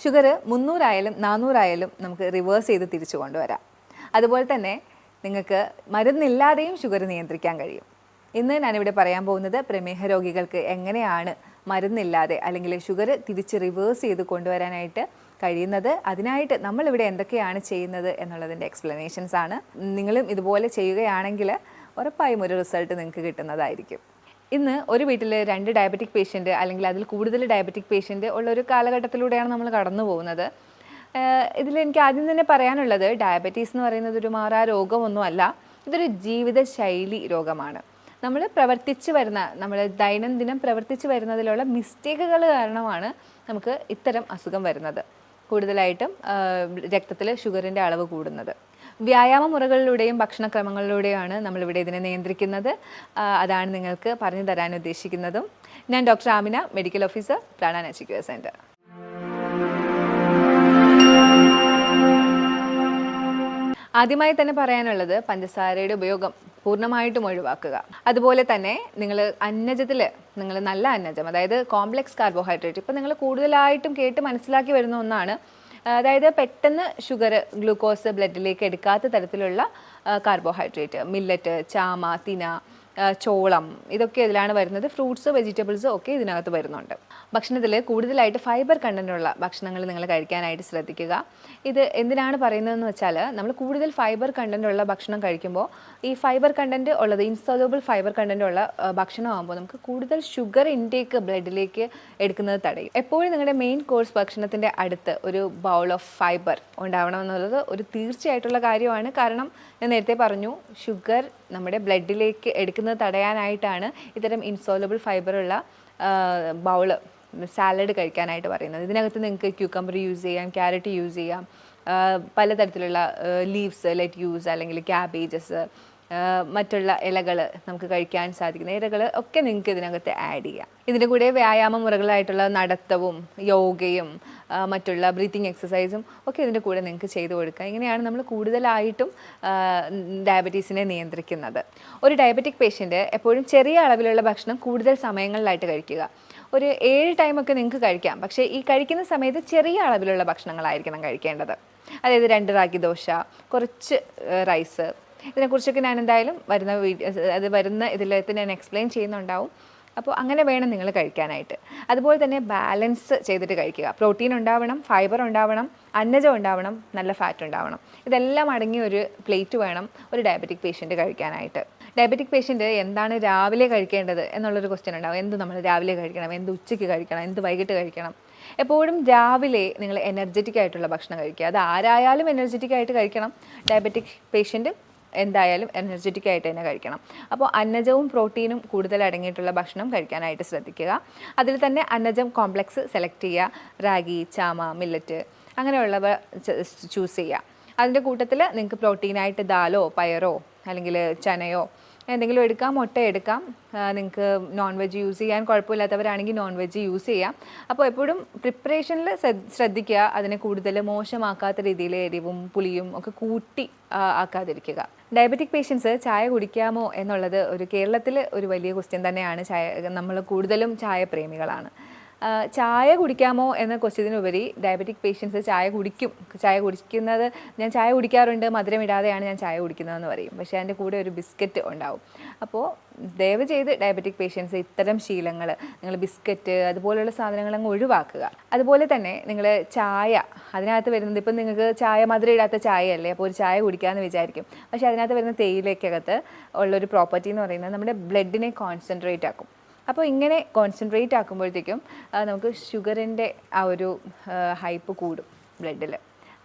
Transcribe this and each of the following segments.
Sugar 300 ആയാലും 400 ആയാലും നമുക്ക് റിവേഴ്സ് ചെയ്ത് തിരിച്ചു കൊണ്ടുവരാം. അതുപോലെ തന്നെ നിങ്ങൾക്ക് മരുന്നില്ലാതെയും ഷുഗർ നിയന്ത്രിക്കാൻ കഴിയും. ഇന്ന് ഞാനിവിടെ പറയാൻ പോകുന്നത് പ്രമേഹ രോഗികൾക്ക് എങ്ങനെയാണ് മരുന്നില്ലാതെ അല്ലെങ്കിൽ ഷുഗർ തിരിച്ച് റിവേഴ്സ് ചെയ്ത് കൊണ്ടുവരാനായിട്ട് കഴിയുന്നത്, അതിനായിട്ട് നമ്മളിവിടെ എന്തൊക്കെയാണ് ചെയ്യുന്നത് എന്നുള്ളതിൻ്റെ എക്സ്പ്ലനേഷൻസ് ആണ്. നിങ്ങളും ഇതുപോലെ ചെയ്യുകയാണെങ്കിൽ ഉറപ്പായും ഒരു റിസൾട്ട് നിങ്ങൾക്ക് കിട്ടുന്നതായിരിക്കും. ഇന്ന് ഒരു വീട്ടിൽ 2 ഡയബറ്റിക് പേഷ്യൻ്റ് അല്ലെങ്കിൽ അതിൽ കൂടുതൽ ഡയബറ്റിക് പേഷ്യൻ്റ് ഉള്ളൊരു കാലഘട്ടത്തിലൂടെയാണ് നമ്മൾ കടന്നു പോകുന്നത്. ഇതിലെനിക്ക് ആദ്യം തന്നെ പറയാനുള്ളത്, ഡയബറ്റീസ് എന്ന് പറയുന്നത് ഒരു മാറാ രോഗമൊന്നുമല്ല, ഇതൊരു ജീവിതശൈലി രോഗമാണ്. നമ്മൾ ദൈനംദിനം പ്രവർത്തിച്ച് വരുന്നതിലുള്ള മിസ്റ്റേക്കുകൾ കാരണമാണ് നമുക്ക് ഇത്തരം അസുഖം വരുന്നത്. കൂടുതലായിട്ടും രക്തത്തിൽ ഷുഗറിൻ്റെ അളവ് കൂടുന്നത്. വ്യായാമ മുറകളിലൂടെയും ഭക്ഷണക്രമങ്ങളിലൂടെയാണ് നമ്മളിവിടെ ഇതിനെ നിയന്ത്രിക്കുന്നത്. അതാണ് നിങ്ങൾക്ക് പറഞ്ഞു തരാൻ ഉദ്ദേശിക്കുന്നതും. ഞാൻ doctor Amina, medical officer, Prana natural care centre. ആദ്യമായി തന്നെ പറയാനുള്ളത്, പഞ്ചസാരയുടെ ഉപയോഗം പൂർണ്ണമായിട്ടും ഒഴിവാക്കുക. അതുപോലെ തന്നെ നിങ്ങൾ നല്ല അന്നജം, അതായത് കോംപ്ലക്സ് കാർബോഹൈഡ്രേറ്റ്, ഇപ്പം നിങ്ങൾ കൂടുതലായിട്ടും കേട്ട് മനസ്സിലാക്കി വരുന്ന ഒന്നാണ്. അതായത് പെട്ടെന്ന് ഷുഗർ, ഗ്ലൂക്കോസ് ബ്ലഡിലേക്ക് എടുക്കാത്ത തരത്തിലുള്ള കാർബോഹൈഡ്രേറ്റ്, മില്ലറ്റ്, ചാമ, തിന, ചോളം, ഇതൊക്കെ ഇതിലാണ് വരുന്നത്. ഫ്രൂട്ട്സ്, വെജിറ്റബിൾസ് ഒക്കെ ഇതിനകത്ത് വരുന്നുണ്ട്. ഭക്ഷണത്തിൽ കൂടുതലായിട്ട് ഫൈബർ കണ്ടൻറ്റുള്ള ഭക്ഷണങ്ങൾ നിങ്ങൾ കഴിക്കാനായിട്ട് ശ്രദ്ധിക്കുക. ഇത് എന്തിനാണ് പറയുന്നതെന്ന് വെച്ചാൽ, നമ്മൾ കൂടുതൽ ഫൈബർ കണ്ടൻറ്റുള്ള ഭക്ഷണം കഴിക്കുമ്പോൾ ഈ ഫൈബർ കണ്ടൻറ്റ് ഉള്ളത്, ഇൻസോലബിൾ ഫൈബർ കണ്ടൻറ്റ് ഉള്ള ഭക്ഷണമാകുമ്പോൾ നമുക്ക് കൂടുതൽ ഷുഗർ ഇൻടേക്ക് ബ്ലഡിലേക്ക് എടുക്കുന്നത് തടയും. എപ്പോഴും നിങ്ങളുടെ മെയിൻ കോഴ്സ് ഭക്ഷണത്തിൻ്റെ അടുത്ത് ഒരു ബൗൾ ഓഫ് ഫൈബർ ഉണ്ടാവണമെന്നുള്ളത് ഒരു തീർച്ചയായിട്ടുള്ള കാര്യമാണ്. കാരണം ഞാൻ നേരത്തെ പറഞ്ഞു, ഷുഗർ നമ്മുടെ ബ്ലഡിലേക്ക് എടുക്കുന്നത് തടയാനായിട്ടാണ് ഇത്തരം ഇൻസോലബിൾ ഫൈബറുള്ള ബൗള്, സാലഡ് കഴിക്കാനായിട്ട് പറയുന്നത്. ഇതിനകത്ത് നിങ്ങൾക്ക് ക്യൂക്കമ്പർ യൂസ് ചെയ്യാം, ക്യാരറ്റ് യൂസ് ചെയ്യാം, പലതരത്തിലുള്ള ലീവ്സ്, ലെറ്റ്യൂസ് അല്ലെങ്കിൽ ക്യാബേജസ്, മറ്റുള്ള ഇലകൾ നമുക്ക് കഴിക്കാൻ സാധിക്കുന്ന ഇലകൾ ഒക്കെ നിങ്ങൾക്ക് ഇതിനകത്ത് ആഡ് ചെയ്യാം. ഇതിൻ്റെ കൂടെ വ്യായാമ മുറകളായിട്ടുള്ള നടത്തവും യോഗയും മറ്റുള്ള ബ്രീത്തിങ് എക്സസൈസും ഒക്കെ ഇതിൻ്റെ കൂടെ നിങ്ങൾക്ക് ചെയ്തു കൊടുക്കുക. ഇങ്ങനെയാണ് നമ്മൾ കൂടുതലായിട്ടും ഡയബറ്റീസിനെ നിയന്ത്രിക്കുന്നത്. ഒരു ഡയബറ്റിക് പേഷ്യൻ്റ് എപ്പോഴും ചെറിയ അളവിലുള്ള ഭക്ഷണം കൂടുതൽ സമയങ്ങളിലായിട്ട് കഴിക്കുക. ഒരു 7 ടൈമൊക്കെ നിങ്ങൾക്ക് കഴിക്കാം, പക്ഷേ ഈ കഴിക്കുന്ന സമയത്ത് ചെറിയ അളവിലുള്ള ഭക്ഷണങ്ങളായിരിക്കണം കഴിക്കേണ്ടത്. അതായത് 2 റാഗി ദോശ, കുറച്ച് റൈസ്. ഇതിനെക്കുറിച്ചൊക്കെ ഞാൻ എന്തായാലും വരുന്ന ഇതിലേക്ക് ഞാൻ എക്സ്പ്ലെയിൻ ചെയ്യുന്നുണ്ടാവും. അപ്പോൾ അങ്ങനെ വേണം നിങ്ങൾ കഴിക്കാനായിട്ട്. അതുപോലെ തന്നെ ബാലൻസ് ചെയ്തിട്ട് കഴിക്കുക. പ്രോട്ടീൻ ഉണ്ടാവണം, ഫൈബർ ഉണ്ടാവണം, അന്നജം ഉണ്ടാവണം, നല്ല ഫാറ്റ് ഉണ്ടാവണം. ഇതെല്ലാം അടങ്ങിയ ഒരു പ്ലേറ്റ് വേണം ഒരു ഡയബറ്റിക് പേഷ്യൻ്റ് കഴിക്കാനായിട്ട്. ഡയബറ്റിക് പേഷ്യൻ്റ് എന്താണ് രാവിലെ കഴിക്കേണ്ടത് എന്നുള്ളൊരു ക്വസ്റ്റ്യൻ ഉണ്ടാവും. എന്ത് നമ്മൾ രാവിലെ കഴിക്കണം, എന്ത് ഉച്ചയ്ക്ക് കഴിക്കണം, എന്ത് വൈകിട്ട് കഴിക്കണം. എപ്പോഴും രാവിലെ നിങ്ങൾ എനർജറ്റിക് ആയിട്ടുള്ള ഭക്ഷണം കഴിക്കുക. അത് ആരായാലും എനർജറ്റിക് ആയിട്ട് കഴിക്കണം. ഡയബറ്റിക് പേഷ്യൻ്റ് എന്തായാലും എനർജറ്റിക് ആയിട്ട് തന്നെ കഴിക്കണം. അപ്പോൾ അന്നജവും പ്രോട്ടീനും കൂടുതൽ അടങ്ങിയിട്ടുള്ള ഭക്ഷണം കഴിക്കാനായിട്ട് ശ്രദ്ധിക്കുക. അതിൽ തന്നെ അന്നജം കോംപ്ലക്സ് സെലക്ട് ചെയ്യുക. റാഗി, ചാമ, മില്ലറ്റ് അങ്ങനെയുള്ളവ ചൂസ് ചെയ്യുക. അതിൻ്റെ കൂട്ടത്തിൽ നിങ്ങൾക്ക് പ്രോട്ടീനായിട്ട് ദാലോ, പയറോ അല്ലെങ്കിൽ ചനയോ എന്തെങ്കിലും എടുക്കാം, മുട്ട എടുക്കാം. നിങ്ങൾക്ക് നോൺ വെജ് യൂസ് ചെയ്യാൻ കുഴപ്പമില്ലാത്തവരാണെങ്കിൽ നോൺ വെജ് യൂസ് ചെയ്യാം. അപ്പോൾ എപ്പോഴും പ്രിപ്പറേഷനിൽ ശ്രദ്ധിക്കുക. അതിനെ കൂടുതൽ മോശമാക്കാത്ത രീതിയിൽ എരിവും പുളിയും ഒക്കെ കൂട്ടി ആക്കാതിരിക്കുക. ഡയബറ്റിക് പേഷ്യൻസ് ചായ കുടിക്കാമോ എന്നുള്ളത് കേരളത്തിൽ ഒരു വലിയ ക്വസ്റ്റ്യൻ തന്നെയാണ്. നമ്മൾ കൂടുതലും ചായ പ്രേമികളാണ്. ചായ കുടിക്കാമോ എന്ന ക്വസ്റ്റ്യത്തിനുപരി ഡയബറ്റിക് പേഷ്യൻസ് ചായ കുടിക്കുന്നത്, ഞാൻ ചായ കുടിക്കാറുണ്ട്, മധുരം ഇടാതെയാണ് ഞാൻ ചായ കുടിക്കുന്നതെന്ന് പറയും. പക്ഷേ അതിൻ്റെ കൂടെ ഒരു ബിസ്ക്കറ്റ് ഉണ്ടാവും. അപ്പോൾ ദയവ് ചെയ്ത് ഡയബറ്റിക് പേഷ്യൻസ് ഇത്തരം ശീലങ്ങൾ, നിങ്ങൾ ബിസ്ക്കറ്റ് അതുപോലുള്ള സാധനങ്ങൾ അങ്ങ് ഒഴിവാക്കുക. അതുപോലെ തന്നെ നിങ്ങൾ ചായ, അതിനകത്ത് വരുന്നത്, ഇപ്പം നിങ്ങൾക്ക് ചായ മധുരം ഇടാത്ത ചായയല്ലേ, അപ്പോൾ ഒരു ചായ കുടിക്കാമെന്ന് വിചാരിക്കും. പക്ഷേ അതിനകത്ത് വരുന്ന തേയിലയ്ക്കകത്ത് ഉള്ളൊരു പ്രോപ്പർട്ടി എന്ന് പറയുന്നത് നമ്മുടെ ബ്ലഡിനെ കോൺസെൻട്രേറ്റ് ആക്കും. അപ്പോൾ ഇങ്ങനെ കോൺസെൻട്രേറ്റ് ആക്കുമ്പോഴത്തേക്കും നമുക്ക് ഷുഗറിൻ്റെ ആ ഒരു ഹൈപ്പ് കൂടും ബ്ലഡിൽ.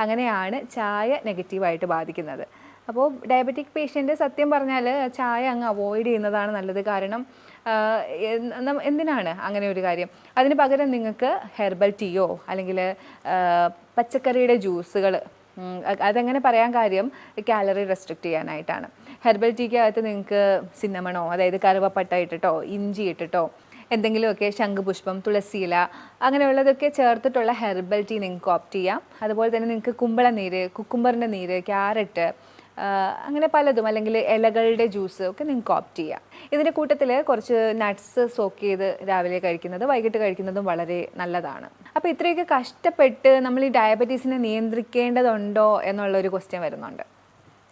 അങ്ങനെയാണ് ചായ നെഗറ്റീവായിട്ട് ബാധിക്കുന്നത്. അപ്പോൾ ഡയബറ്റിക് പേഷ്യൻ്റ് സത്യം പറഞ്ഞാൽ ചായ അങ്ങ് അവോയ്ഡ് ചെയ്യുന്നതാണ് നല്ലത്. കാരണം എന്തിനാണ് അങ്ങനെ ഒരു കാര്യം? അതിന് പകരം നിങ്ങൾക്ക് ഹെർബൽ ടീയോ അല്ലെങ്കിൽ പച്ചക്കറിയുടെ ജ്യൂസുകൾ, അതെങ്ങനെ പറയാൻ കാര്യം കാലറി റെസ്ട്രിക്റ്റ് ചെയ്യാനായിട്ടാണ്. ഹെർബൽ ടീക്കകത്ത് നിങ്ങൾക്ക് സിന്നമണോ, അതായത് കറുവപ്പട്ട ഇട്ടിട്ടോ ഇഞ്ചി ഇട്ടിട്ടോ എന്തെങ്കിലുമൊക്കെ, ശംഖുപുഷ്പം, തുളസിയില അങ്ങനെയുള്ളതൊക്കെ ചേർത്തിട്ടുള്ള ഹെർബൽ ടീ നിങ്ങൾക്ക് ഓപ്റ്റ് ചെയ്യാം. അതുപോലെ തന്നെ നിങ്ങൾക്ക് കുമ്പളനീര്, കുക്കുംബറിൻ്റെ നീര്, ക്യാരറ്റ്, അങ്ങനെ പലതും, അല്ലെങ്കിൽ ഇലകളുടെ ജ്യൂസ് ഒക്കെ നിങ്ങൾക്ക് ഓപ്റ്റ് ചെയ്യാം. ഇതിൻ്റെ കൂട്ടത്തിൽ കുറച്ച് നട്ട്സ് സോക്ക് ചെയ്ത് രാവിലെ കഴിക്കുന്നത് വൈകിട്ട് കഴിക്കുന്നതും വളരെ നല്ലതാണ്. അപ്പോൾ ഇത്രയൊക്കെ കഷ്ടപ്പെട്ട് നമ്മൾ ഈ ഡയബറ്റീസിനെ നിയന്ത്രിക്കേണ്ടതുണ്ടോ എന്നുള്ളൊരു ക്വസ്റ്റ്യൻ വരുന്നുണ്ട്.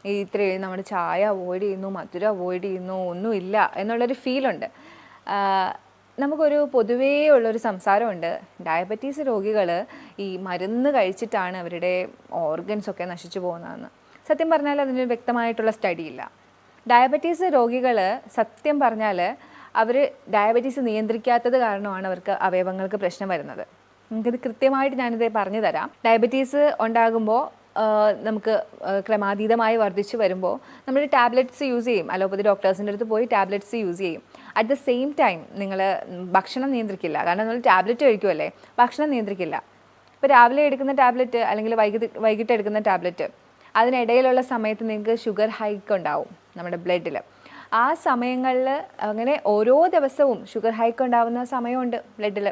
ഈ ഇത്രയും നമ്മൾ ചായ അവോയ്ഡ് ചെയ്യുന്നു, മധുരം അവോയ്ഡ് ചെയ്യുന്നു, ഒന്നുമില്ല എന്നുള്ളൊരു ഫീലുണ്ട്. നമുക്കൊരു പൊതുവേ ഉള്ളൊരു സംസാരമുണ്ട്, ഡയബറ്റീസ് രോഗികൾ ഈ മരുന്ന് കഴിച്ചിട്ടാണ് അവരുടെ ഓർഗൻസൊക്കെ നശിച്ചു പോകുന്നതെന്ന്. സത്യം പറഞ്ഞാൽ അതിന് വ്യക്തമായിട്ടുള്ള സ്റ്റഡി ഇല്ല. ഡയബറ്റീസ് രോഗികൾ സത്യം പറഞ്ഞാൽ അവർ ഡയബറ്റീസ് നിയന്ത്രിക്കാത്തത് കാരണമാണ് അവർക്ക് അവയവങ്ങൾക്ക് പ്രശ്നം വരുന്നത്. നമുക്കിത് കൃത്യമായിട്ട് ഞാനിത് പറഞ്ഞു തരാം. ഡയബറ്റീസ് ഉണ്ടാകുമ്പോൾ നമുക്ക് ക്രമാതീതമായി വർദ്ധിച്ചു വരുമ്പോൾ നമ്മൾ ടാബ്ലറ്റ്സ് യൂസ് ചെയ്യും. അലോപ്പതി ഡോക്ടേഴ്സിൻ്റെ അടുത്ത് പോയി ടാബ്ലറ്റ്സ് യൂസ് ചെയ്യും. അറ്റ് ദ സെയിം ടൈം നിങ്ങൾ ഭക്ഷണം നിയന്ത്രിക്കില്ല. കാരണം നമ്മൾ ടാബ്ലറ്റ് കഴിക്കുമല്ലേ, ഭക്ഷണം നിയന്ത്രിക്കില്ല. ഇപ്പോൾ രാവിലെ എടുക്കുന്ന ടാബ്ലറ്റ് അല്ലെങ്കിൽ വൈകിട്ട് എടുക്കുന്ന ടാബ്ലറ്റ്, അതിനിടയിലുള്ള സമയത്ത് നിങ്ങൾക്ക് ഷുഗർ ഹൈക്ക് ഉണ്ടാവും നമ്മുടെ ബ്ലഡിൽ. ആ സമയങ്ങളിൽ അങ്ങനെ ഓരോ ദിവസവും ഷുഗർ ഹൈക്ക് ഉണ്ടാവുന്ന സമയമുണ്ട് ബ്ലഡിൽ.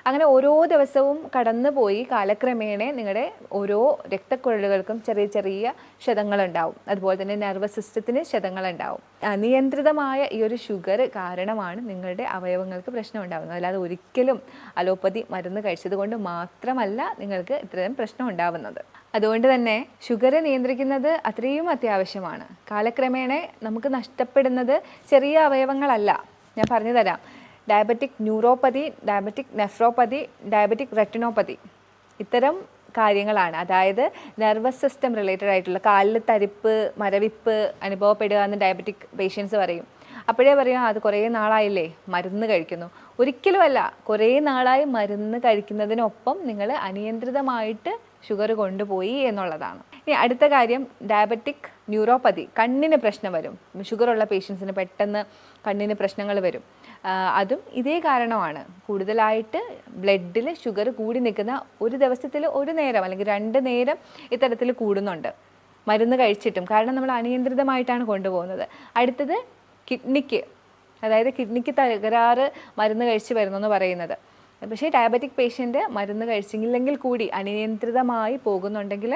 അങ്ങനെ ഓരോ ദിവസവും കടന്നു പോയി കാലക്രമേണ നിങ്ങളുടെ ഓരോ രക്തക്കുഴലുകൾക്കും ചെറിയ ചെറിയ ക്ഷതങ്ങളുണ്ടാവും. അതുപോലെ തന്നെ നെർവസ് സിസ്റ്റത്തിന് ക്ഷതങ്ങളുണ്ടാവും. അനിയന്ത്രിതമായ ഈ ഒരു ഷുഗർ കാരണമാണ് നിങ്ങളുടെ അവയവങ്ങൾക്ക് പ്രശ്നം ഉണ്ടാകുന്നത്. അല്ലാതെ ഒരിക്കലും അലോപ്പതി മരുന്ന് കഴിച്ചത് കൊണ്ട് മാത്രമല്ല നിങ്ങൾക്ക് ഇത്രയും പ്രശ്നം ഉണ്ടാവുന്നത്. അതുകൊണ്ട് തന്നെ ഷുഗർ നിയന്ത്രിക്കുന്നത് അത്രയും അത്യാവശ്യമാണ്. കാലക്രമേണ നമുക്ക് നഷ്ടപ്പെടുന്നത് ചെറിയ അവയവങ്ങളല്ല. ഞാൻ പറഞ്ഞു തരാം. Diabetic neuropathy, diabetic nephropathy, diabetic retinopathy, ഇത്തരം കാര്യങ്ങളാണ്. അതായത് നെർവസ് സിസ്റ്റം റിലേറ്റഡ് ആയിട്ടുള്ള കാലിൽ തരിപ്പ്, മരവിപ്പ് അനുഭവപ്പെടുക എന്ന് ഡയബറ്റിക് പേഷ്യൻസ് പറയും. അപ്പോഴേ പറയാം അത് കുറേ നാളായില്ലേ മരുന്ന് കഴിക്കുന്നു. ഒരിക്കലുമല്ല, കുറേ നാളായി മരുന്ന് കഴിക്കുന്നതിനൊപ്പം നിങ്ങൾ അനിയന്ത്രിതമായിട്ട് ഷുഗർ കൊണ്ടുപോയി എന്നുള്ളതാണ്. ഇനി അടുത്ത കാര്യം, ഡയബറ്റിക് ന്യൂറോപ്പതി, കണ്ണിന് പ്രശ്നം വരും. ഷുഗറുള്ള പേഷ്യൻസിന് പെട്ടെന്ന് കണ്ണിന് പ്രശ്നങ്ങൾ വരും. അതും ഇതേ കാരണമാണ്. കൂടുതലായിട്ട് ബ്ലഡിൽ ഷുഗർ കൂടി നിൽക്കുന്ന, ഒരു ദിവസത്തിൽ ഒരു നേരം അല്ലെങ്കിൽ 2 നേരം ഇത്തരത്തിൽ കൂടുന്നുണ്ട് മരുന്ന് കഴിച്ചിട്ടും. കാരണം നമ്മൾ അനിയന്ത്രിതമായിട്ടാണ് കൊണ്ടുപോകുന്നത്. അടുത്തത് കിഡ്നിക്ക്, അതായത് കിഡ്നിക്ക് തകരാറ് മരുന്ന് കഴിച്ച് വരുന്നെന്ന് പറയുന്നത്. പക്ഷേ ഡയബറ്റിക് പേഷ്യൻ്റ് മരുന്ന് കഴിച്ചില്ലെങ്കിൽ കൂടി അനിയന്ത്രിതമായി പോകുന്നുണ്ടെങ്കിൽ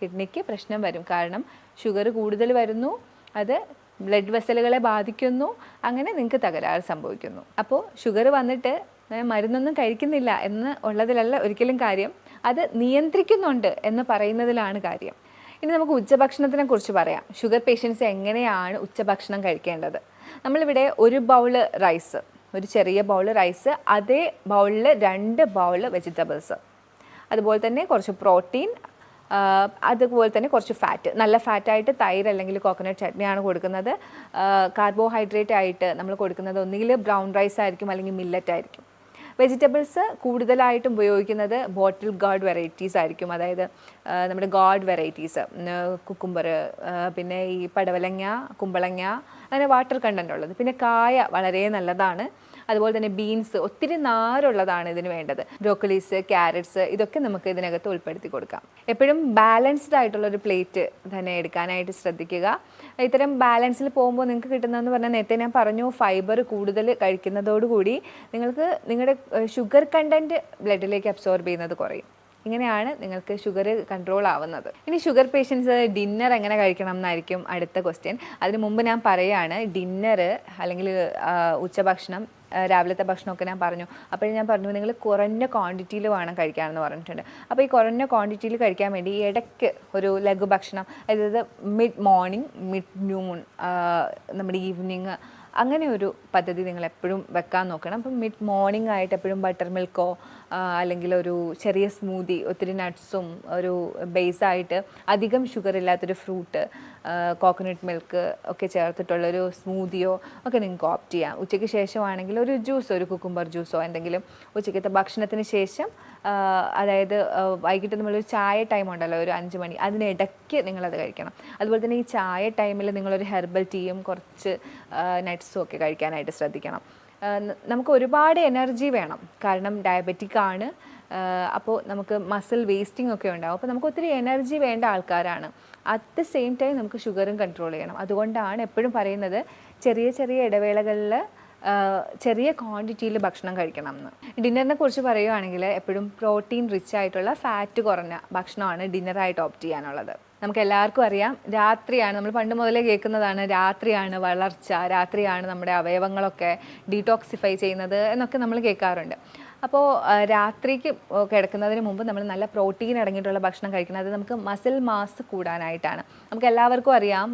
കിഡ്നിക്ക് പ്രശ്നം വരും. കാരണം ഷുഗർ കൂടുതൽ വരുന്നു, അത് ബ്ലഡ് വെസലുകളെ ബാധിക്കുന്നു, അങ്ങനെ നിങ്ങൾക്ക് തകരാറ് സംഭവിക്കുന്നു. അപ്പോൾ ഷുഗർ വന്നിട്ട് മരുന്നൊന്നും കഴിക്കുന്നില്ല എന്ന് ഉള്ളതിലല്ല ഒരിക്കലും കാര്യം, അത് നിയന്ത്രിക്കുന്നുണ്ട് എന്ന് പറയുന്നതിലാണ് കാര്യം. ഇനി നമുക്ക് ഉച്ചഭക്ഷണത്തിനെ കുറിച്ച് പറയാം. ഷുഗർ പേഷ്യൻസ് എങ്ങനെയാണ് ഉച്ചഭക്ഷണം കഴിക്കേണ്ടത്? നമ്മളിവിടെ ഒരു ബൗള് റൈസ്, ഒരു ചെറിയ ബൗള് റൈസ്, അതേ ബൗളിൽ 2 ബൗള് വെജിറ്റബിൾസ്, അതുപോലെ തന്നെ കുറച്ച് പ്രോട്ടീൻ, അതുപോലെ തന്നെ കുറച്ച് ഫാറ്റ്, നല്ല ഫാറ്റായിട്ട് തൈര് അല്ലെങ്കിൽ കോക്കനട്ട് ചട്നിയാണ് കൊടുക്കുന്നത്. കാർബോഹൈഡ്രേറ്റ് ആയിട്ട് നമ്മൾ കൊടുക്കുന്നത് ഒന്നുകിൽ ബ്രൗൺ റൈസ് ആയിരിക്കും അല്ലെങ്കിൽ മില്ലറ്റ് ആയിരിക്കും. വെജിറ്റബിൾസ് കൂടുതലായിട്ടും ഉപയോഗിക്കുന്നത് ബോട്ടിൽ ഗാർഡ് വെറൈറ്റീസ് ആയിരിക്കും. അതായത് നമ്മുടെ ഗാർഡ് വെറൈറ്റീസ്, കുക്കുംബർ, പിന്നെ ഈ പടവലങ്ങ, കുമ്പളങ്ങ, അങ്ങനെ വാട്ടർ കണ്ടൻ്റ് ഉള്ളത്. പിന്നെ കായ വളരെ നല്ലതാണ്. അതുപോലെ തന്നെ ബീൻസ്, ഒത്തിരി നാരുള്ളതാണ് ഇതിന് വേണ്ടത്. ബ്രോക്കലീസ്, ക്യാരറ്റ്സ്, ഇതൊക്കെ നമുക്ക് ഇതിനകത്ത് ഉൾപ്പെടുത്തി കൊടുക്കാം. എപ്പോഴും ബാലൻസ്ഡ് ആയിട്ടുള്ളൊരു പ്ലേറ്റ് തന്നെ എടുക്കാനായിട്ട് ശ്രദ്ധിക്കുക. ഇത്തരം ബാലൻസിൽ പോകുമ്പോൾ നിങ്ങൾക്ക് കിട്ടുന്നതെന്ന് പറഞ്ഞാൽ, നേരത്തെ ഞാൻ പറഞ്ഞു, ഫൈബർ കൂടുതൽ കഴിക്കുന്നതോടുകൂടി നിങ്ങൾക്ക് നിങ്ങളുടെ ഷുഗർ കണ്ടൻറ്റ് ബ്ലഡിലേക്ക് അബ്സോർബ് ചെയ്യുന്നത് കുറയും. ഇങ്ങനെയാണ് നിങ്ങൾക്ക് ഷുഗർ കൺട്രോൾ ആവുന്നത്. ഇനി ഷുഗർ പേഷ്യൻസ് ഡിന്നർ എങ്ങനെ കഴിക്കണം എന്നായിരിക്കും അടുത്ത ക്വസ്റ്റ്യൻ. അതിന് മുമ്പ് ഞാൻ പറയുകയാണ്, ഡിന്നർ അല്ലെങ്കിൽ ഉച്ചഭക്ഷണം, രാവിലത്തെ ഭക്ഷണമൊക്കെ ഞാൻ പറഞ്ഞു. അപ്പോഴും ഞാൻ പറഞ്ഞു നിങ്ങൾ കുറഞ്ഞ ക്വാണ്ടിറ്റിയിൽ വേണം കഴിക്കാമെന്ന് പറഞ്ഞിട്ടുണ്ട്. അപ്പോൾ ഈ കുറഞ്ഞ ക്വാണ്ടിറ്റിയിൽ കഴിക്കാൻ വേണ്ടി ഇടയ്ക്ക് ഒരു ലഘു ഭക്ഷണം, അതായത് മിഡ് മോർണിംഗ്, മിഡ് നൂൺ, നമ്മുടെ ഈവനിങ്, അങ്ങനെ ഒരു പദ്ധതി നിങ്ങൾ എപ്പോഴും വെക്കാൻ നോക്കണം. അപ്പം മിഡ് മോർണിംഗ് ആയിട്ട് എപ്പോഴും ബട്ടർ മിൽക്കോ അല്ലെങ്കിൽ ഒരു ചെറിയ സ്മൂതി, ഒത്തിരി നട്ട്സും ഒരു ബേസായിട്ട് അധികം ഷുഗർ ഇല്ലാത്തൊരു ഫ്രൂട്ട്, കോക്കനട്ട് മിൽക്ക് ഒക്കെ ചേർത്തിട്ടുള്ളൊരു സ്മൂതിയോ ഒക്കെ നിങ്ങൾക്ക് ഓപ്റ്റ് ചെയ്യാം. ഉച്ചയ്ക്ക് ശേഷമാണെങ്കിൽ ഒരു ജ്യൂസോ, ഒരു കുക്കുംബർ ജ്യൂസോ എന്തെങ്കിലും ഉച്ചയ്ക്കത്തെ ഭക്ഷണത്തിന് ശേഷം, അതായത് വൈകിട്ട് നമ്മളൊരു ചായ ടൈം ഉണ്ടല്ലോ, ഒരു 5 മണി, അതിനിടയ്ക്ക് നിങ്ങളത് കഴിക്കണം. അതുപോലെ തന്നെ ഈ ചായ ടൈമിൽ നിങ്ങളൊരു ഹെർബൽ ടീയും കുറച്ച് നട്ട്സും ഒക്കെ കഴിക്കാനായിട്ട് ശ്രദ്ധിക്കണം. നമുക്ക് ഒരുപാട് എനർജി വേണം, കാരണം ഡയബറ്റിക് ആണ്. അപ്പോൾ നമുക്ക് മസിൽ വേസ്റ്റിംഗ് ഒക്കെ ഉണ്ടാകും. അപ്പോൾ നമുക്ക് ഒത്തിരി എനർജി വേണ്ട ആൾക്കാരാണ്. അറ്റ് ദ സെയിം ടൈം നമുക്ക് ഷുഗറും കൺട്രോൾ ചെയ്യണം. അതുകൊണ്ടാണ് എപ്പോഴും പറയുന്നത് ചെറിയ ചെറിയ ഇടവേളകളിൽ ചെറിയ ക്വാണ്ടിറ്റിയിൽ ഭക്ഷണം കഴിക്കണം എന്ന്. ഡിന്നറിനെ കുറിച്ച് പറയുകയാണെങ്കിൽ എപ്പോഴും പ്രോട്ടീൻ റിച്ച് ആയിട്ടുള്ള ഫാറ്റ് കുറഞ്ഞ ഭക്ഷണമാണ് ഡിന്നറായിട്ട് ഓപ്റ്റ് ചെയ്യാനുള്ളത്. നമുക്ക് എല്ലാവർക്കും അറിയാം, രാത്രിയാണ്, നമ്മൾ പണ്ട് മുതലേ കേൾക്കുന്നതാണ്, രാത്രിയാണ് വളർച്ച, രാത്രിയാണ് നമ്മുടെ അവയവങ്ങളൊക്കെ ഡീടോക്സിഫൈ ചെയ്യുന്നത് എന്നൊക്കെ നമ്മൾ കേൾക്കാറുണ്ട്. അപ്പോൾ രാത്രിക്ക് കിടക്കുന്നതിന് മുമ്പ് നമ്മൾ നല്ല പ്രോട്ടീൻ അടങ്ങിയിട്ടുള്ള ഭക്ഷണം കഴിക്കണം. അത് നമുക്ക് മസിൽ മാസ് കൂടാനായിട്ടാണ്. നമുക്ക് എല്ലാവർക്കും അറിയാം,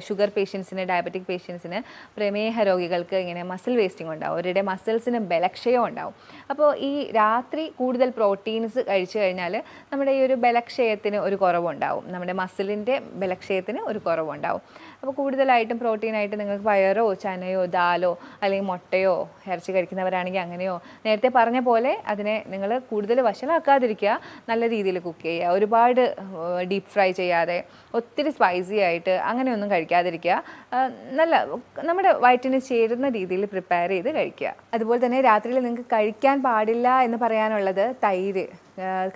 ഷുഗർ പേഷ്യൻസിന്, ഡയബറ്റിക് പേഷ്യൻസിന്, പ്രമേഹ രോഗികൾക്ക് ഇങ്ങനെ മസിൽ വേസ്റ്റിംഗ് ഉണ്ടാവും, അവരുടെ മസിൽസിന് ബലക്ഷയം ഉണ്ടാവും. അപ്പോൾ ഈ രാത്രി കൂടുതൽ പ്രോട്ടീൻസ് കഴിച്ചു കഴിഞ്ഞാൽ നമ്മുടെ ഈ ഒരു ബലക്ഷയത്തിന് ഒരു കുറവുണ്ടാവും, നമ്മുടെ മസിലിൻ്റെ ബലക്ഷയത്തിന് ഒരു കുറവുണ്ടാവും. അപ്പോൾ കൂടുതലായിട്ടും പ്രോട്ടീനായിട്ട് നിങ്ങൾക്ക് പയറോ ചനയോ ദാലോ അല്ലെങ്കിൽ മുട്ടയോ ഇറച്ചി കഴിക്കുന്നവരാണെങ്കിൽ അങ്ങനെയോ, നേരത്തെ പറഞ്ഞ പോലെ അതിനെ നിങ്ങൾ കൂടുതൽ വഷളാക്കാതിരിക്കുക, നല്ല രീതിയിൽ കുക്ക് ചെയ്യുക, ഒരുപാട് ഡീപ്പ് ഫ്രൈ ചെയ്യാതെ ഒത്തിരി സ്പൈസി ആയിട്ട് അങ്ങനെയൊന്നും കഴിക്കാതിരിക്കുക, നല്ല നമ്മുടെ വയറ്റിന് ചേരുന്ന രീതിയിൽ പ്രിപ്പയർ ചെയ്ത് കഴിക്കുക. അതുപോലെ തന്നെ രാത്രിയിൽ നിങ്ങൾക്ക് കഴിക്കാൻ പാടില്ല എന്ന് പറയാനുള്ളത് തൈര്,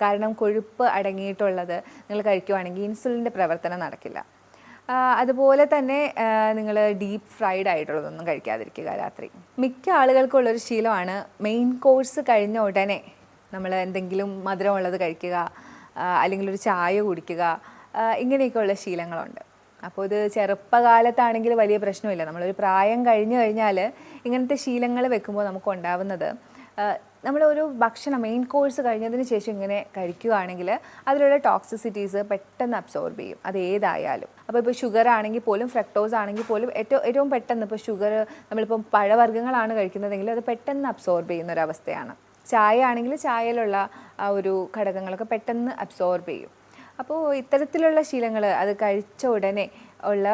കാരണം കൊഴുപ്പ് അടങ്ങിയിട്ടുള്ളത് നിങ്ങൾ കഴിക്കുവാണെങ്കിൽ ഇൻസുലിൻ്റെ പ്രവർത്തനം നടക്കില്ല. അതുപോലെ തന്നെ നിങ്ങൾ ഡീപ്പ് ഫ്രൈഡ് ആയിട്ടുള്ളതൊന്നും കഴിക്കാതിരിക്കുക രാത്രി. മിക്ക ആളുകൾക്കുള്ളൊരു ശീലമാണ് മെയിൻ കോഴ്സ് കഴിഞ്ഞ ഉടനെ നമ്മൾ എന്തെങ്കിലും മധുരമുള്ളത് കഴിക്കുക, അല്ലെങ്കിൽ ഒരു ചായ കുടിക്കുക, ഇങ്ങനെയൊക്കെയുള്ള ശീലങ്ങളുണ്ട്. അപ്പോൾ ഇത് ചെറുപ്പകാലത്താണെങ്കിൽ വലിയ പ്രശ്നമില്ല. നമ്മളൊരു പ്രായം കഴിഞ്ഞു കഴിഞ്ഞാൽ ഇങ്ങനത്തെ ശീലങ്ങൾ വെക്കുമ്പോൾ നമുക്ക് ഉണ്ടാവുന്നത്, നമ്മളൊരു ഭക്ഷണം മെയിൻ കോഴ്സ് കഴിഞ്ഞതിന് ശേഷം ഇങ്ങനെ കഴിക്കുകയാണെങ്കിൽ അതിലുള്ള ടോക്സിസിറ്റീസ് പെട്ടെന്ന് അബ്സോർബ് ചെയ്യും, അത് ഏതായാലും. അപ്പോൾ ഇപ്പോൾ ഷുഗർ ആണെങ്കിൽ പോലും, ഫ്രക്ടോസ് ആണെങ്കിൽ പോലും ഏറ്റവും പെട്ടെന്ന്, ഇപ്പോൾ ഷുഗർ നമ്മളിപ്പം പഴവർഗ്ഗങ്ങളാണ് കഴിക്കുന്നതെങ്കിൽ അത് പെട്ടെന്ന് അബ്സോർബ് ചെയ്യുന്ന ഒരവസ്ഥയാണ്. ചായ ആണെങ്കിൽ ചായയിലുള്ള ആ ഒരു ഘടകങ്ങളൊക്കെ പെട്ടെന്ന് അബ്സോർബ് ചെയ്യും. അപ്പോൾ ഇത്തരത്തിലുള്ള ശീലങ്ങൾ, അത് കഴിച്ച ഉടനെ ഉള്ള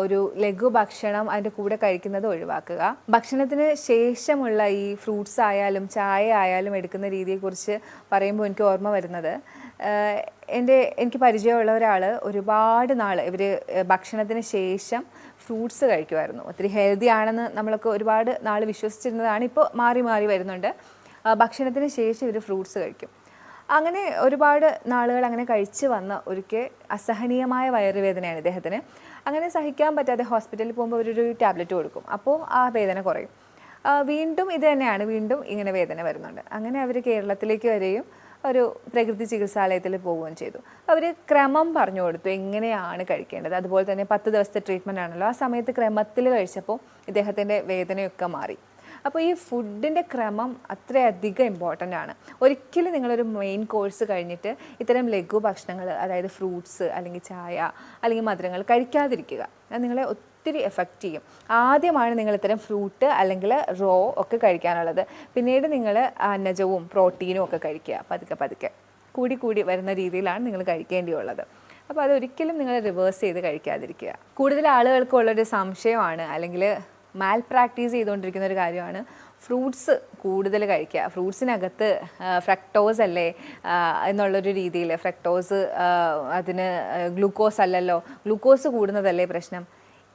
ഒരു ലഘു ഭക്ഷണം അതിൻ്റെ കൂടെ കഴിക്കുന്നത് ഒഴിവാക്കുക. ഭക്ഷണത്തിന് ശേഷമുള്ള ഈ ഫ്രൂട്ട്സ് ആയാലും ചായ ആയാലും എടുക്കുന്ന രീതിയെക്കുറിച്ച് പറയുമ്പോൾ എനിക്ക് ഓർമ്മ വരുന്നത്, എനിക്ക് പരിചയമുള്ള ഒരാൾ ഒരുപാട് നാൾ ഇവർ ഭക്ഷണത്തിന് ശേഷം ഫ്രൂട്ട്സ് കഴിക്കുമായിരുന്നു. ഒത്തിരി ഹെൽത്തി ആണെന്ന് നമ്മളൊക്കെ ഒരുപാട് നാൾ വിശ്വസിച്ചിരുന്നതാണ്, ഇപ്പോൾ മാറി മാറി വരുന്നുണ്ട്. ഭക്ഷണത്തിന് ശേഷം ഇവർ ഫ്രൂട്ട്സ് കഴിക്കും. അങ്ങനെ ഒരുപാട് നാളുകൾ അങ്ങനെ കഴിച്ച് വന്ന ഒരിക്കൽ അസഹനീയമായ വയറുവേദനയാണ് ഇദ്ദേഹത്തിന്. അങ്ങനെ സഹിക്കാൻ പറ്റാതെ ഹോസ്പിറ്റലിൽ പോകുമ്പോൾ അവരൊരു ടാബ്ലറ്റ് കൊടുക്കും, അപ്പോൾ ആ വേദന കുറയും. വീണ്ടും ഇത് തന്നെയാണ്, വീണ്ടും ഇങ്ങനെ വേദന വരുന്നുണ്ട്. അങ്ങനെ അവർ കേരളത്തിലേക്ക് വരികയും ഒരു പ്രകൃതി ചികിത്സാലയത്തിൽ പോവുകയും ചെയ്തു. അവർ ക്രമം പറഞ്ഞു കൊടുത്തു എങ്ങനെയാണ് കഴിക്കേണ്ടത്. അതുപോലെ തന്നെ 10 ദിവസത്തെ ട്രീറ്റ്മെൻ്റ് ആണല്ലോ, ആ സമയത്ത് ക്രമത്തിൽ കഴിച്ചപ്പോൾ ഇദ്ദേഹത്തിൻ്റെ വേദനയൊക്കെ മാറി. അപ്പോൾ ഈ ഫുഡിൻ്റെ ക്രമം അത്രയധികം ഇമ്പോർട്ടൻ്റ് ആണ്. ഒരിക്കലും നിങ്ങളൊരു മെയിൻ കോഴ്സ് കഴിഞ്ഞിട്ട് ഇത്തരം ലഘു ഭക്ഷണങ്ങൾ, അതായത് ഫ്രൂട്ട്സ് അല്ലെങ്കിൽ ചായ അല്ലെങ്കിൽ മധുരങ്ങൾ കഴിക്കാതിരിക്കുക. അത് നിങ്ങളെ ഒത്തിരി എഫക്റ്റ് ചെയ്യും. ആദ്യമാണ് നിങ്ങൾ ഇത്തരം ഫ്രൂട്ട് അല്ലെങ്കിൽ റോ ഒക്കെ കഴിക്കാനുള്ളത്. പിന്നീട് നിങ്ങൾ അന്നജവും പ്രോട്ടീനും ഒക്കെ കഴിക്കുക. പതുക്കെ പതുക്കെ കൂടി വരുന്ന രീതിയിലാണ് നിങ്ങൾ കഴിക്കേണ്ടിയുള്ളത്. അപ്പോൾ അതൊരിക്കലും നിങ്ങൾ റിവേഴ്സ് ചെയ്ത് കഴിക്കാതിരിക്കുക. കൂടുതൽ ആളുകൾക്കുള്ളൊരു സംശയമാണ്, അല്ലെങ്കിൽ മാൽ പ്രാക്ടീസ് ചെയ്തുകൊണ്ടിരിക്കുന്ന ഒരു കാര്യമാണ് ഫ്രൂട്ട്സ് കൂടുതൽ കഴിക്കുക. ഫ്രൂട്ട്സിനകത്ത് ഫ്രക്ടോസ് അല്ലേ എന്നുള്ളൊരു രീതിയിൽ, ഫ്രക്ടോസ് അതിന് ഗ്ലൂക്കോസ് അല്ലല്ലോ, ഗ്ലൂക്കോസ് കൂടുന്നതല്ലേ പ്രശ്നം.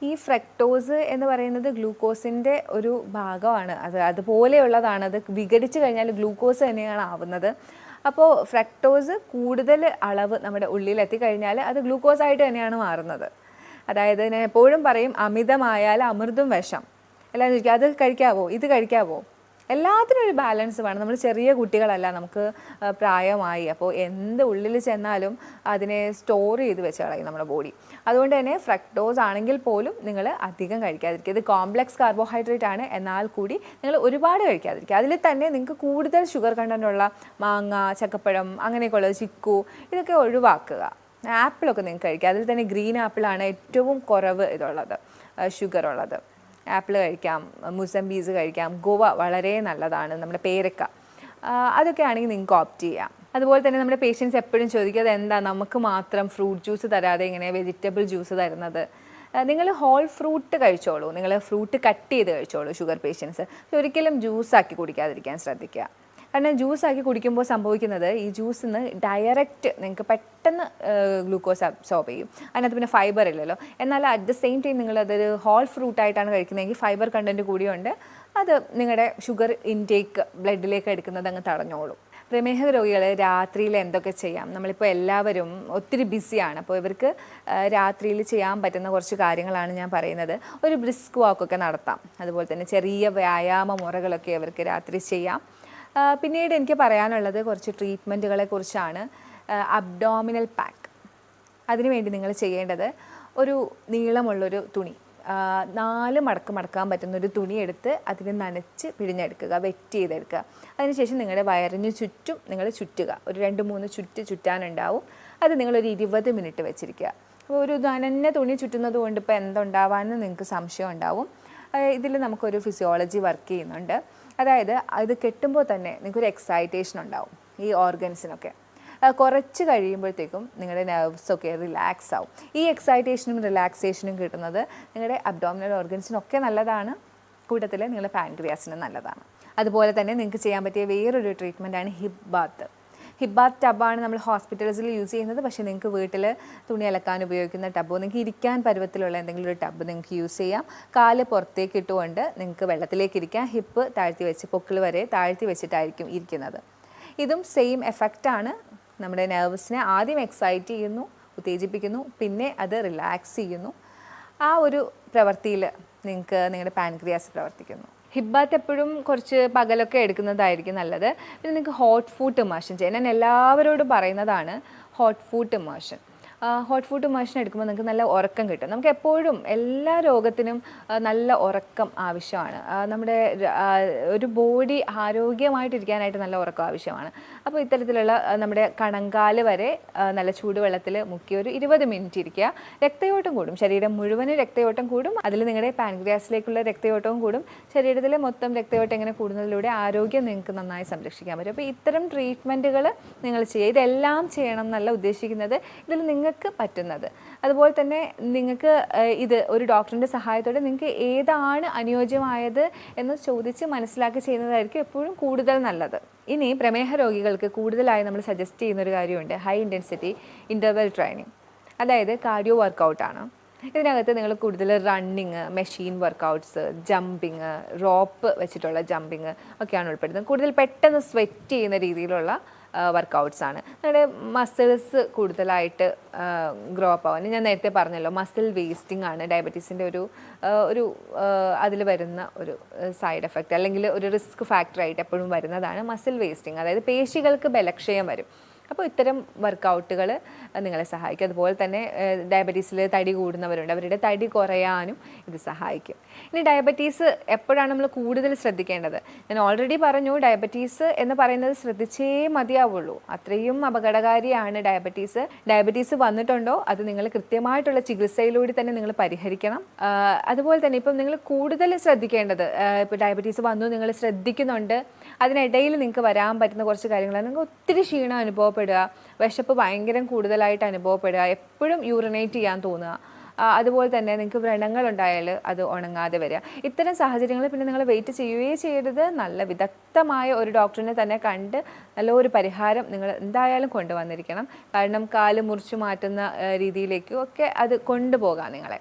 ഈ ഫ്രക്ടോസ് എന്ന് പറയുന്നത് ഗ്ലൂക്കോസിൻ്റെ ഒരു ഭാഗമാണ്, അതുപോലെയുള്ളതാണ്. അത് വിഘടിച്ച് കഴിഞ്ഞാൽ ഗ്ലൂക്കോസ് തന്നെയാണ് ആവുന്നത്. അപ്പോൾ ഫ്രക്ടോസ് കൂടുതൽ അളവ് നമ്മുടെ ഉള്ളിലെത്തിക്കഴിഞ്ഞാൽ അത് ഗ്ലൂക്കോസായിട്ട് തന്നെയാണ് മാറുന്നത്. അതായത് ഞാൻ എപ്പോഴും പറയും, അമിതമായാൽ അമൃതും വിഷം. എല്ലാവരും ചോദിക്കും അത് കഴിക്കാവോ, ഇത് കഴിക്കാവോ? എല്ലാത്തിനും ഒരു ബാലൻസ് വേണം. നമ്മൾ ചെറിയ കുട്ടികളല്ല, നമുക്ക് പ്രായമായി. അപ്പോൾ എന്ത് ഉള്ളിൽ ചെന്നാലും അതിനെ സ്റ്റോർ ചെയ്ത് വെച്ച് കളയും നമ്മുടെ ബോഡി. അതുകൊണ്ട് തന്നെ ഫ്രക്ടോസ് ആണെങ്കിൽ പോലും നിങ്ങൾ അധികം കഴിക്കാതിരിക്കുക. ഇത് കോംപ്ലക്സ് കാർബോഹൈഡ്രേറ്റ് ആണ്, എന്നാൽ കൂടി നിങ്ങൾ ഒരുപാട് കഴിക്കാതിരിക്കുക. അതിൽ തന്നെ നിങ്ങൾക്ക് കൂടുതൽ ഷുഗർ കണ്ടൻ്റുള്ള മാങ്ങ, ചക്കപ്പഴം, അങ്ങനെയൊക്കെയുള്ളത്, ചിക്കു, ഇതൊക്കെ ഒഴിവാക്കുക. ആപ്പിളൊക്കെ നിങ്ങൾക്ക് കഴിക്കുക. അതിൽ തന്നെ ഗ്രീൻ ആപ്പിളാണ് ഏറ്റവും കുറവ് ഇതുള്ളത്, ഷുഗർ ഉള്ളത്. ആപ്പിൾ കഴിക്കാം, മുസംബീസ് കഴിക്കാം, ഗോവ വളരെ നല്ലതാണ്, നമ്മുടെ പേരക്ക, അതൊക്കെ ആണെങ്കിൽ നിങ്ങൾക്ക് ഓപ്റ്റ് ചെയ്യാം. അതുപോലെ തന്നെ നമ്മുടെ പേഷ്യൻസ് എപ്പോഴും ചോദിക്കുക, എന്താ നമുക്ക് മാത്രം ഫ്രൂട്ട് ജ്യൂസ് തരാതെ ഇങ്ങനെ വെജിറ്റബിൾ ജ്യൂസ് തരുന്നത്? നിങ്ങൾ ഹോൾ ഫ്രൂട്ട് കഴിച്ചോളൂ, നിങ്ങൾ ഫ്രൂട്ട് കട്ട് ചെയ്ത് കഴിച്ചോളൂ ഷുഗർ പേഷ്യൻസ്. ഒരിക്കലും ജ്യൂസാക്കി കുടിക്കാതിരിക്കാൻ ശ്രദ്ധിക്കുക. കാരണം ജ്യൂസാക്കി കുടിക്കുമ്പോൾ സംഭവിക്കുന്നത്, ഈ ജ്യൂസിൽ നിന്ന് ഡയറക്റ്റ് നിങ്ങൾക്ക് പെട്ടെന്ന് ഗ്ലൂക്കോസ് അബ്സോർബ് ചെയ്യും. അതിനകത്ത് പിന്നെ ഫൈബർ ഇല്ലല്ലോ. എന്നാൽ അറ്റ് ദ സെയിം ടൈം നിങ്ങളതൊരു ഹോൾ ഫ്രൂട്ടായിട്ടാണ് കഴിക്കുന്നതെങ്കിൽ ഫൈബർ കണ്ടൻറ്റ് കൂടിയുണ്ട്, അത് നിങ്ങളുടെ ഷുഗർ ഇൻടേക്ക് ബ്ലഡിലേക്ക് എടുക്കുന്നത് അങ്ങ് തടഞ്ഞോളും. പ്രമേഹ രോഗികൾ രാത്രിയിൽ എന്തൊക്കെ ചെയ്യാം? നമ്മളിപ്പോൾ എല്ലാവരും ഒത്തിരി ബിസിയാണ്. അപ്പോൾ ഇവർക്ക് രാത്രിയിൽ ചെയ്യാൻ പറ്റുന്ന കുറച്ച് കാര്യങ്ങളാണ് ഞാൻ പറയുന്നത്. ഒരു ബ്രിസ്ക് വാക്കൊക്കെ നടത്താം. അതുപോലെ തന്നെ ചെറിയ വ്യായാമ മുറകളൊക്കെ അവർക്ക് രാത്രി ചെയ്യാം. പിന്നീട് എനിക്ക് പറയാനുള്ളത് കുറച്ച് ട്രീറ്റ്മെൻറ്റുകളെ കുറിച്ചാണ്. അബ്ഡോമിനൽ പാക്ക്, അതിനുവേണ്ടി നിങ്ങൾ ചെയ്യേണ്ടത് ഒരു നീളമുള്ളൊരു തുണി, 4 മടക്ക് മടക്കാൻ പറ്റുന്ന ഒരു തുണി എടുത്ത് അതിനെ നനച്ച് പിഴിഞ്ഞെടുക്കുക, വെറ്റ് ചെയ്തെടുക്കുക. അതിനുശേഷം നിങ്ങളുടെ വയറിന് ചുറ്റും നിങ്ങൾ ചുറ്റുക. ഒരു 2-3 ചുറ്റാനുണ്ടാവും. അത് നിങ്ങളൊരു 20 മിനിറ്റ് വെച്ചിരിക്കുക. അപ്പോൾ ഒരു നനഞ്ഞ തുണി ചുറ്റുന്നത് കൊണ്ട് ഇപ്പോൾ എന്തുണ്ടാവാമെന്ന് നിങ്ങൾക്ക് സംശയം ഉണ്ടാവും. ഇതിൽ നമുക്കൊരു ഫിസിയോളജി വർക്ക് ചെയ്യുന്നുണ്ട്. അതായത് ഇത് കെട്ടുമ്പോൾ തന്നെ നിങ്ങൾക്കൊരു എക്സൈറ്റേഷൻ ഉണ്ടാവും ഈ ഓർഗൻസിനൊക്കെ. കുറച്ച് കഴിയുമ്പോഴത്തേക്കും നിങ്ങളുടെ നെർവ്സൊക്കെ റിലാക്സ് ആവും. ഈ എക്സൈറ്റേഷനും റിലാക്സേഷനും കിട്ടുന്നത് നിങ്ങളുടെ അബ്ഡോമിനൽ ഓർഗൻസിനൊക്കെ നല്ലതാണ്, കൂട്ടത്തിൽ നിങ്ങളുടെ പാൻക്രിയാസിനും നല്ലതാണ്. അതുപോലെ തന്നെ നിങ്ങൾക്ക് ചെയ്യാൻ പറ്റിയ വേറൊരു ട്രീറ്റ്മെൻറ്റാണ് ഹിപ്പ് ബാത്ത്. ഹിപ്പ് ബാത്ത് ടബാണ് നമ്മൾ ഹോസ്പിറ്റൽസിൽ യൂസ് ചെയ്യുന്നത്. പക്ഷേ നിങ്ങൾക്ക് വീട്ടിൽ തുണി അലക്കാൻ ഉപയോഗിക്കുന്ന ടബോ, നിങ്ങൾക്ക് ഇരിക്കാൻ പരുവത്തിലുള്ള എന്തെങ്കിലും ഒരു ടബ് നിങ്ങൾക്ക് യൂസ് ചെയ്യാം. കാല് പുറത്തേക്ക് ഇട്ടുകൊണ്ട് നിങ്ങൾക്ക് വെള്ളത്തിലേക്ക് ഇരിക്കാം. ഹിപ്പ് താഴ്ത്തി വെച്ച് പൊക്കിൾ വരെ താഴ്ത്തി വെച്ചിട്ടായിരിക്കും ഇരിക്കുന്നത്. ഇതും സെയിം എഫക്റ്റാണ്. നമ്മുടെ നെർവ്സിനെ ആദ്യം എക്സൈറ്റ് ചെയ്യുന്നു, ഉത്തേജിപ്പിക്കുന്നു, പിന്നെ അത് റിലാക്സ് ചെയ്യുന്നു. ആ ഒരു പ്രവൃത്തിയിൽ നിങ്ങൾക്ക് നിങ്ങളുടെ പാൻക്രിയാസ് പ്രവർത്തിക്കുന്നു. ഹിപ്പ് ബാത്ത് എപ്പോഴും കുറച്ച് പകലൊക്കെ എടുക്കുന്നതായിരിക്കും നല്ലത്. പിന്നെ നിങ്ങൾക്ക് ഹോട്ട് ഫുഡ് ഇമേർഷൻ ചെയ്യാൻ ഞാൻ എല്ലാവരോടും പറയുന്നതാണ് hot food immersion. Hot food immersion എടുക്കുമ്പോൾ നിങ്ങൾക്ക് നല്ല ഉറക്കം കിട്ടും. നമുക്ക് എപ്പോഴും എല്ലാ രോഗത്തിനും നല്ല ഉറക്കം ആവശ്യമാണ്. നമ്മുടെ ഒരു ബോഡി ആരോഗ്യമായിട്ടിരിക്കാനായിട്ട് നല്ല ഉറക്കം ആവശ്യമാണ്. അപ്പോൾ ഇത്തരത്തിലുള്ള നമ്മുടെ കണങ്കാല് വരെ നല്ല ചൂടുവെള്ളത്തിൽ മുക്കി ഒരു 20 മിനിറ്റ് ഇരിക്കുക. രക്തയോട്ടം കൂടും, ശരീരം മുഴുവനും രക്തയോട്ടം കൂടും. അതിൽ നിങ്ങളുടെ പാൻക്രിയാസിലേക്കുള്ള രക്തയോട്ടവും കൂടും. ശരീരത്തിലെ മൊത്തം രക്തയോട്ടം ഇങ്ങനെ കൂടുന്നതിലൂടെ ആരോഗ്യം നിങ്ങൾക്ക് നന്നായി സംരക്ഷിക്കാൻ പറ്റും. അപ്പോൾ ഇത്തരം ട്രീറ്റ്മെൻറ്റുകൾ നിങ്ങൾ ചെയ്യുക. ഇതെല്ലാം ചെയ്യണം എന്നല്ല ഉദ്ദേശിക്കുന്നത്, ഇതിൽ നിങ്ങൾക്ക് പറ്റുന്നത്. അതുപോലെ തന്നെ നിങ്ങൾക്ക് ഇത് ഒരു ഡോക്ടറിൻ്റെ സഹായത്തോടെ നിങ്ങൾക്ക് ഏതാണ് അനുയോജ്യമായത് എന്ന് ചോദിച്ച് മനസ്സിലാക്കി ചെയ്യുന്നതായിരിക്കും എപ്പോഴും കൂടുതൽ നല്ലത്. ഇനി പ്രമേഹ രോഗികൾക്ക് കൂടുതലായി നമ്മൾ സജസ്റ്റ് ചെയ്യുന്നൊരു കാര്യമുണ്ട്, ഹൈ ഇൻറ്റൻസിറ്റി ഇൻ്റർവെൽ ട്രെയിനിങ്. അതായത് കാർഡിയോ വർക്കൗട്ടാണ്. ഇതിനകത്ത് നിങ്ങൾ കൂടുതൽ running, machine workouts, jumping, rope വെച്ചിട്ടുള്ള ജമ്പിങ് ഒക്കെയാണ് ഉൾപ്പെടുന്നത്. കൂടുതൽ പെട്ടെന്ന് സ്വെറ്റ് ചെയ്യുന്ന രീതിയിലുള്ള വർക്കൗട്ട്സ് ആണ്. നിങ്ങളുടെ മസിൽസ് കൂടുതലായിട്ട് ഗ്രോ അപ്പ് ആവാൻ ഞാൻ നേരത്തെ പറഞ്ഞല്ലോ, മസിൽ വേസ്റ്റിംഗ് ആണ് ഡയബറ്റീസിൻ്റെ ഒരു അതിൽ വരുന്ന ഒരു സൈഡ് എഫക്റ്റ്, അല്ലെങ്കിൽ ഒരു റിസ്ക് ഫാക്ടറായിട്ട് എപ്പോഴും വരുന്നതാണ് മസിൽ വേസ്റ്റിംഗ്. അതായത് പേശികൾക്ക് ബലക്ഷയം വരും. അപ്പോൾ ഇത്തരം വർക്കൗട്ടുകൾ നിങ്ങളെ സഹായിക്കും. അതുപോലെ തന്നെ ഡയബറ്റീസിൽ തടി കൂടുന്നവരുണ്ട്, അവരുടെ തടി കുറയാനും ഇത് സഹായിക്കും. ഇനി ഡയബറ്റീസ് എപ്പോഴാണ് നമ്മൾ കൂടുതൽ ശ്രദ്ധിക്കേണ്ടത്? ഞാൻ ഓൾറെഡി പറഞ്ഞു, ഡയബറ്റീസ് എന്ന് പറയുന്നത് ശ്രദ്ധിച്ചേ മതിയാവുള്ളൂ. അത്രയും അപകടകാരിയാണ് ഡയബറ്റീസ്. ഡയബറ്റീസ് വന്നിട്ടുണ്ടോ അത് നിങ്ങൾ കൃത്യമായിട്ടുള്ള ചികിത്സയിലൂടെ തന്നെ നിങ്ങൾ പരിഹരിക്കണം. അതുപോലെ തന്നെ ഇപ്പം നിങ്ങൾ കൂടുതൽ ശ്രദ്ധിക്കേണ്ടത്, ഇപ്പോൾ ഡയബറ്റീസ് വന്നു നിങ്ങൾ ശ്രദ്ധിക്കുന്നുണ്ട്, അതിനിടയിൽ നിങ്ങൾക്ക് വരാൻ പറ്റുന്ന കുറച്ച് കാര്യങ്ങളാണ്. നിങ്ങൾക്ക് ഒത്തിരി ക്ഷീണം അനുഭവപ്പെടുക, വിശപ്പ് ഭയങ്കര കൂടുതലായിട്ട് അനുഭവപ്പെടുക, എപ്പോഴും യൂറിനേറ്റ് ചെയ്യാൻ തോന്നുക, അതുപോലെ തന്നെ നിങ്ങൾക്ക് വ്രണങ്ങളുണ്ടായാൽ അത് ഉണങ്ങാതെ വരിക. ഇത്തരം സാഹചര്യങ്ങളിൽ പിന്നെ നിങ്ങൾ വെയിറ്റ് ചെയ്യുകയേ ചെയ്യരുത്. നല്ല വിദഗ്ധമായ ഒരു ഡോക്ടറിനെ തന്നെ കണ്ട് നല്ലൊരു പരിഹാരം നിങ്ങൾ എന്തായാലും കൊണ്ടുവന്നിരിക്കണം. കാരണം കാല് മുറിച്ചു മാറ്റുന്ന രീതിയിലേക്കും ഒക്കെ അത് കൊണ്ടുപോകാം നിങ്ങളെ.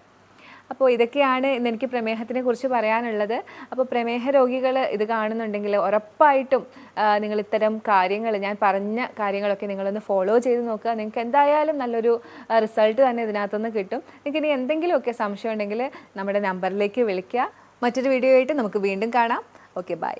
അപ്പോൾ ഇതൊക്കെയാണ് ഇന്ന് എനിക്ക് പ്രമേഹത്തിനെ കുറിച്ച് പറയാനുള്ളത്. അപ്പോൾ പ്രമേഹ രോഗികൾ ഇത് കാണുന്നുണ്ടെങ്കിൽ ഉറപ്പായിട്ടും നിങ്ങൾ ഇത്തരം കാര്യങ്ങൾ, ഞാൻ പറഞ്ഞ കാര്യങ്ങളൊക്കെ നിങ്ങളൊന്ന് ഫോളോ ചെയ്ത് നോക്കുക. നിങ്ങൾക്ക് എന്തായാലും നല്ലൊരു റിസൾട്ട് തന്നെ ഇതിനകത്തുനിന്ന് കിട്ടും. നിങ്ങൾക്ക് ഇനി എന്തെങ്കിലുമൊക്കെ സംശയം ഉണ്ടെങ്കിൽ നമ്മുടെ നമ്പറിലേക്ക് വിളിക്കുക. മറ്റൊരു വീഡിയോ ആയിട്ട് നമുക്ക് വീണ്ടും കാണാം. Okay, by.